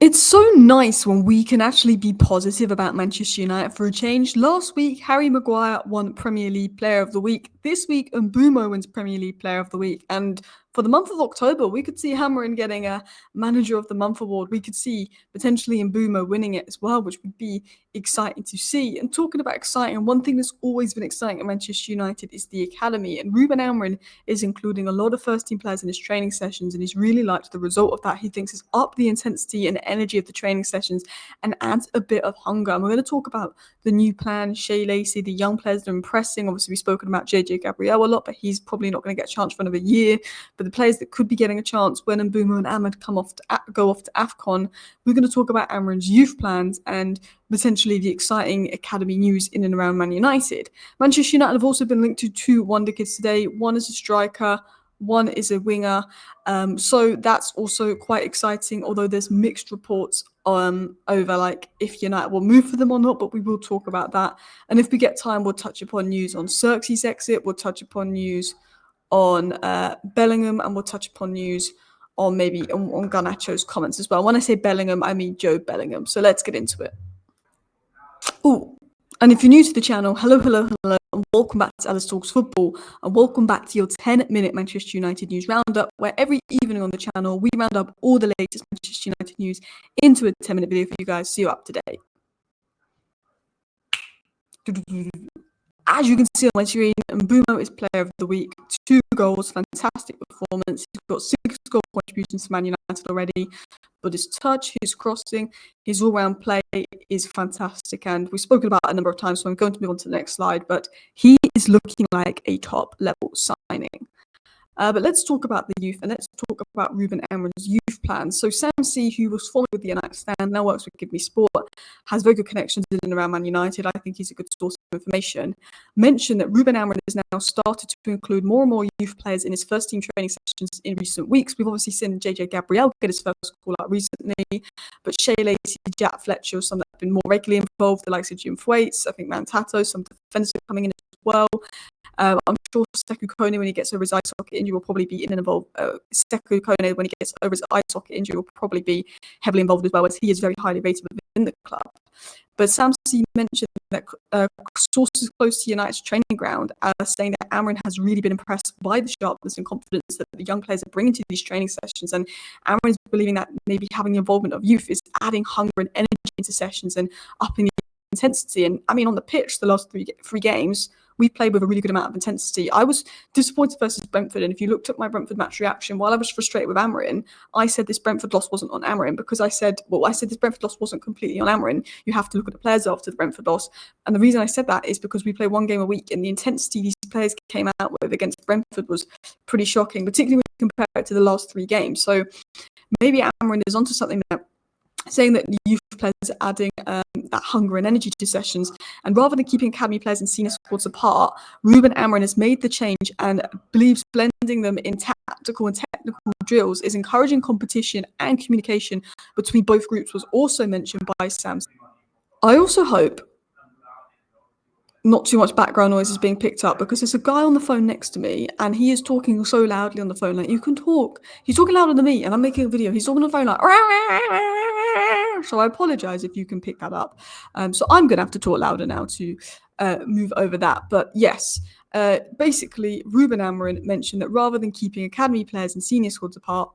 It's so nice when we can actually be positive about Manchester United for a change. Last week, Harry Maguire won Premier League Player of the Week. This week, Mbeumo wins Premier League Player of the Week. And for the month of October, we could see Amorim getting a Manager of the Month award. We could see potentially Mbeumo winning it as well, which would be exciting to see. And talking about exciting, one thing that's always been exciting at Manchester United is the academy. And Ruben Amorim is including a lot of first-team players in his training sessions, and he's really liked the result of that. He thinks it's up the intensity and energy of the training sessions and adds a bit of hunger. And we're going to talk about the new plan, Shea Lacey, the young players that are impressing. Obviously, we've spoken about JJ Gabriel a lot, but he's probably not going to get a chance for another year. But the players that could be getting a chance when Mbeumo and Ahmed go off to AFCON, we're going to talk about Amorim's youth plans and potentially the exciting academy news in and around Man United. Manchester United have also been linked to two Wonderkids today. One is a striker, one is a winger. So that's also quite exciting, although there's mixed reports over like if United will move for them or not, but we will talk about that. And if we get time, we'll touch upon news on Xerxes' exit, we'll touch upon news on Bellingham, and we'll touch upon news on maybe on Garnacho's comments as well. When I say Bellingham, I mean Joe Bellingham. So let's get into it. Oh, and if you're new to the channel, hello, and welcome back to Alice Talks Football, and welcome back to your 10-minute Manchester United news roundup, where every evening on the channel, we round up all the latest Manchester United news into a 10-minute video for you guys so you're up to date. As you can see on my screen, Mbeumo is Player of the Week. 2 goals, fantastic performance. He's got 6 goal contributions to Man United already, but his touch, his crossing, his all-round play is fantastic. And we've spoken about it a number of times, so I'm going to move on to the next slide. But he is looking like a top-level signing. But let's talk about the youth, and let's talk about Ruben Amorim's youth plans. So Sam C, who was formerly with the United Stand, now works with Give Me Sport, has very good connections in and around Man United. I think he's a good source of information. Mentioned that Ruben Amorim has now started to include more and more youth players in his first team training sessions in recent weeks. We've obviously seen JJ Gabriel get his first call out recently, but Shea Lacey, Jack Fletcher, some that have been more regularly involved, the likes of Jim Thwaites, I think Man Utd, some defenders are coming in as well. I'm sure Sekou Kone, when he gets over his eye socket injury, will probably be involved. Sekou Kone, when he gets over his eye socket injury, will probably be heavily involved as well, as he is very highly rated within the club. But Sam C mentioned that sources close to United's training ground are saying that Amorim has really been impressed by the sharpness and confidence that the young players are bringing to these training sessions. And Amorim is believing that maybe having the involvement of youth is adding hunger and energy into sessions and upping the intensity. And I mean, on the pitch, the last three games, we played with a really good amount of intensity. I was disappointed versus Brentford, and if you looked at my Brentford match reaction, while I was frustrated with Amorim, I said this Brentford loss wasn't on Amorim because I said this Brentford loss wasn't completely on Amorim. You have to look at the players after the Brentford loss. And the reason I said that is because we play one game a week, and the intensity these players came out with against Brentford was pretty shocking, particularly when you compare it to the last 3 games. So maybe Amorim is onto something there, saying that the youth players are adding that hunger and energy to sessions. And rather than keeping academy players and senior squads apart, Ruben Amorim has made the change and believes blending them in tactical and technical drills is encouraging competition and communication between both groups, was also mentioned by Sam. I also hope not too much background noise is being picked up, because there's a guy on the phone next to me and he is talking so loudly on the phone, like, you can talk. He's talking louder than me and I'm making a video. He's talking on the phone like, so I apologize if you can pick that up. So I'm going to have to talk louder now to move over that. But yes, basically, Ruben Amorim mentioned that rather than keeping academy players and senior squads apart,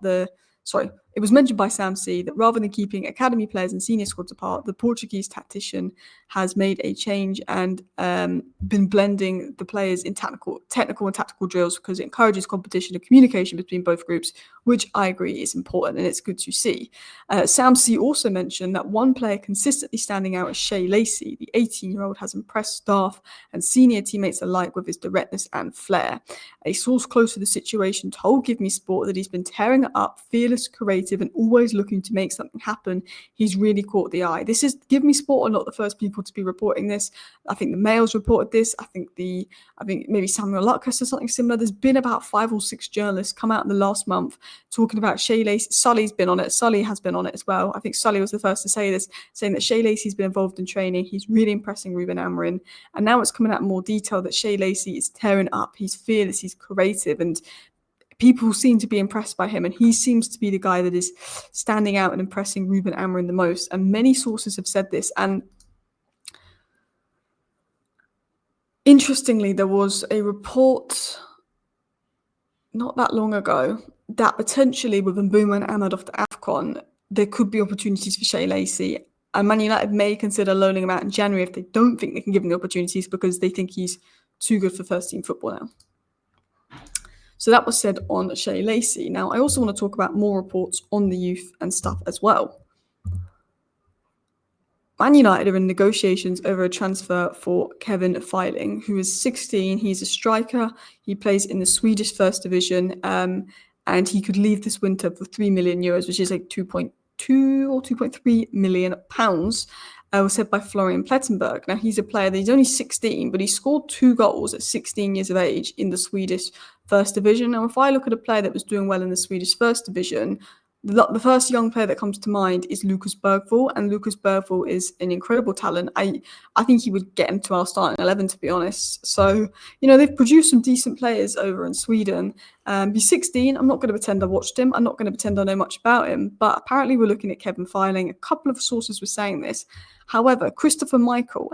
it was mentioned by Sam C that rather than keeping academy players and senior squads apart, the Portuguese tactician has made a change and been blending the players in technical and tactical drills, because it encourages competition and communication between both groups, which I agree is important and it's good to see. Sam C also mentioned that one player consistently standing out is Shea Lacey. The 18-year-old has impressed staff and senior teammates alike with his directness and flair. A source close to the situation told Give Me Sport that he's been tearing it up, fearless, creative, and always looking to make something happen. He's really caught the eye. This is Give Me Sport are not the first people to be reporting this. I think the Mail's reported this. I think maybe Samuel Luckhurst or something similar. There's been about 5 or 6 journalists come out in the last month talking about Shea Lacey. Sully's been on it. Sully has been on it as well. I think Sully was the first to say this, saying that Shea Lacey's been involved in training. He's really impressing Ruben Amorim. And now it's coming out in more detail that Shea Lacey is tearing up. He's fearless. He's creative. And people seem to be impressed by him, and he seems to be the guy that is standing out and impressing Ruben Amorim the most. And many sources have said this. And interestingly, there was a report not that long ago that potentially with Mbeumo and Ahmad off the AFCON, there could be opportunities for Shea Lacey. And Man United may consider loaning him out in January if they don't think they can give him the opportunities because they think he's too good for first team football now. So that was said on Shea Lacey. Now, I also want to talk about more reports on the youth and stuff as well. Man United are in negotiations over a transfer for Kevin Filing, who is 16. He's a striker. He plays in the Swedish First Division, and he could leave this winter for €3 million, which is like 2.2 or 2.3 million pounds. Was said by Florian Plettenberg. Now, he's a player that he's only 16, but he scored 2 goals at 16 years of age in the Swedish First Division. Now, if I look at a player that was doing well in the Swedish First Division, the first young player that comes to mind is Lucas Bergvall, and Lucas Bergvall is an incredible talent. I think he would get into our starting 11, to be honest. So, they've produced some decent players over in Sweden. He's 16. I'm not going to pretend I watched him. I'm not going to pretend I know much about him. But apparently we're looking at Kevin Filing. A couple of sources were saying this. However, Christopher Michael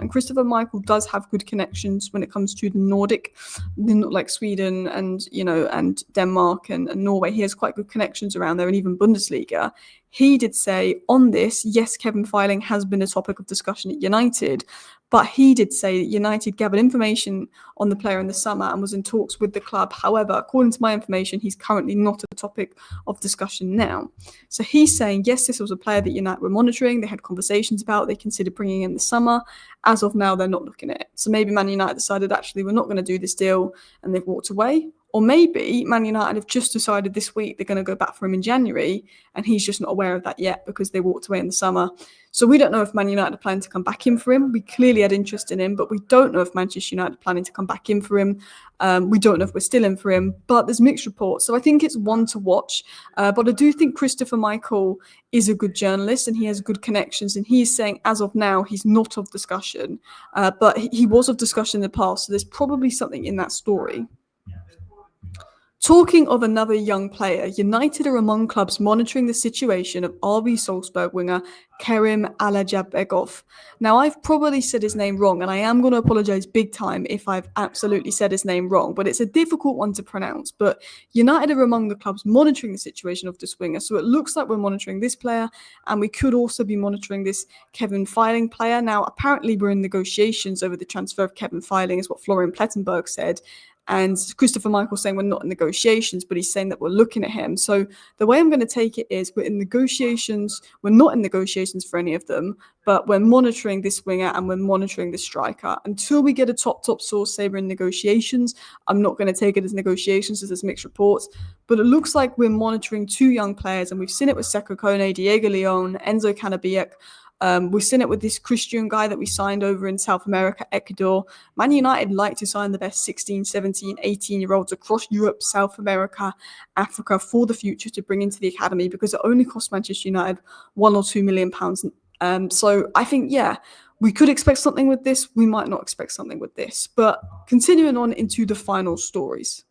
does have good connections when it comes to the Nordic, like Sweden and and Denmark and Norway. He has quite good connections around there, and even Bundesliga. He did say on this, yes, Kevin Filing has been a topic of discussion at United, but he did say that United gathered information on the player in the summer and was in talks with the club. However, according to my information, he's currently not a topic of discussion now. So he's saying, yes, this was a player that United were monitoring. They had conversations about, they considered bringing in the summer. As of now, they're not looking at it. So maybe Man United decided, actually, we're not going to do this deal, and they've walked away. Or maybe Man United have just decided this week they're going to go back for him in January, and he's just not aware of that yet because they walked away in the summer. So we don't know if Man United are planning to come back in for him. We clearly had interest in him, but we don't know if Manchester United are planning to come back in for him. We don't know if we're still in for him, but there's mixed reports. So I think it's one to watch. But I do think Christopher Michael is a good journalist and he has good connections. And he is saying, as of now, he's not of discussion. But he was of discussion in the past. So there's probably something in that story. Talking of another young player, United are among clubs monitoring the situation of RB Salzburg winger Kerim Alajabegov. Now, I've probably said his name wrong, and I am going to apologise big time if I've absolutely said his name wrong, but it's a difficult one to pronounce. But United are among the clubs monitoring the situation of this winger, so it looks like we're monitoring this player, and we could also be monitoring this Kevin Filing player. Now, apparently we're in negotiations over the transfer of Kevin Filing, is what Florian Plettenberg said. And Christopher Michael saying we're not in negotiations, but he's saying that we're looking at him. So the way I'm going to take it is we're in negotiations. We're not in negotiations for any of them, but we're monitoring this winger and we're monitoring this striker. Until we get a top source say we're in negotiations, I'm not going to take it as negotiations, as there's mixed reports. But it looks like we're monitoring 2 young players, and we've seen it with Seko Kone, Diego Leon, Enzo Canabiak. We've seen it with this Christian guy that we signed over in South America, Ecuador. Man United like to sign the best 16, 17, 18-year-olds across Europe, South America, Africa for the future to bring into the academy because it only costs Manchester United £1 or £2 million. So I think, we could expect something with this. We might not expect something with this. But continuing on into the final stories.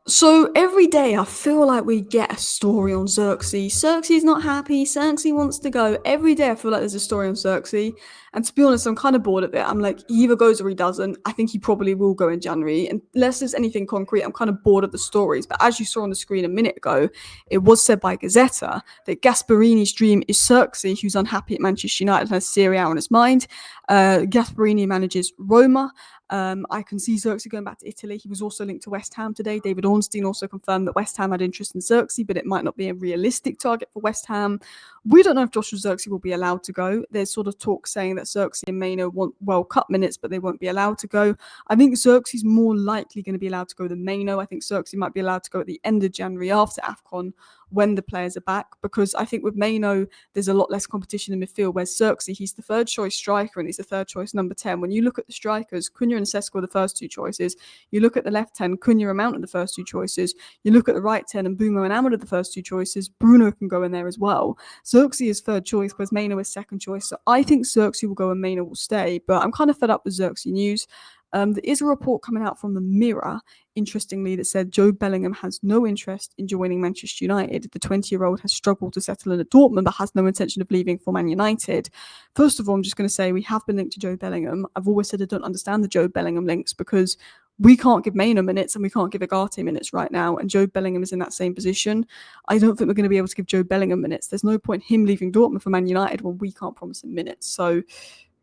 So every day I feel like we get a story on Xerxes. Xerxes not happy. Xerxes wants to go. Every day I feel like there's a story on Xerxes. And to be honest, I'm kind of bored of it. I'm like, he either goes or he doesn't. I think he probably will go in January. And unless there's anything concrete, I'm kind of bored of the stories. But as you saw on the screen a minute ago, it was said by Gazzetta that Gasparini's dream is Xerxes, who's unhappy at Manchester United and has Serie A on his mind. Gasparini manages Roma. I can see Xerxes going back to Italy. He was also linked to West Ham today. David Ornstein also confirmed that West Ham had interest in Xerxes, but it might not be a realistic target for West Ham. We don't know if Joshua Xerxes will be allowed to go. There's sort of talk saying that Xerxes and Maino want World Cup minutes, but they won't be allowed to go. I think Xerxes is more likely going to be allowed to go than Maino. I think Xerxes might be allowed to go at the end of January after AFCON when the players are back, because I think with Maino, there's a lot less competition in midfield, whereas Xerxes, he's the third choice striker and he's the third choice number 10. When you look at the strikers, Cunha and Sesko are the first 2 choices. You look at the left 10, Cunha and Mount are the first 2 choices. You look at the right 10, and Mbeumo and Ahmad are the first 2 choices. Bruno can go in there as well. Xerxes is third choice, whereas Maino is second choice. So I think Xerxes will go and Maino will stay, but I'm kind of fed up with Xerxes news. There is a report coming out from the Mirror, interestingly, that said Joe Bellingham has no interest in joining Manchester United. The 20-year-old has struggled to settle in at Dortmund, but has no intention of leaving for Man United. First of all, I'm just going to say we have been linked to Joe Bellingham. I've always said I don't understand the Joe Bellingham links because we can't give Maino minutes and we can't give Agate minutes right now, and Joe Bellingham is in that same position. I don't think we're going to be able to give Joe Bellingham minutes. There's no point him leaving Dortmund for Man United when we can't promise him minutes. So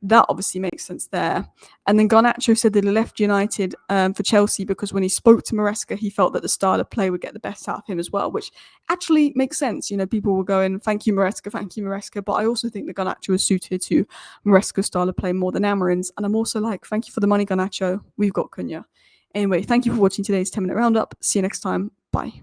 that obviously makes sense there. And then Garnacho said that he left United for Chelsea because when he spoke to Maresca, he felt that the style of play would get the best out of him as well, which actually makes sense. You know, people were going, thank you, Maresca. But I also think that Garnacho is suited to Maresca's style of play more than Amorim's. And I'm also like, thank you for the money, Garnacho. We've got Cunha. Anyway, thank you for watching today's 10-minute roundup. See you next time. Bye.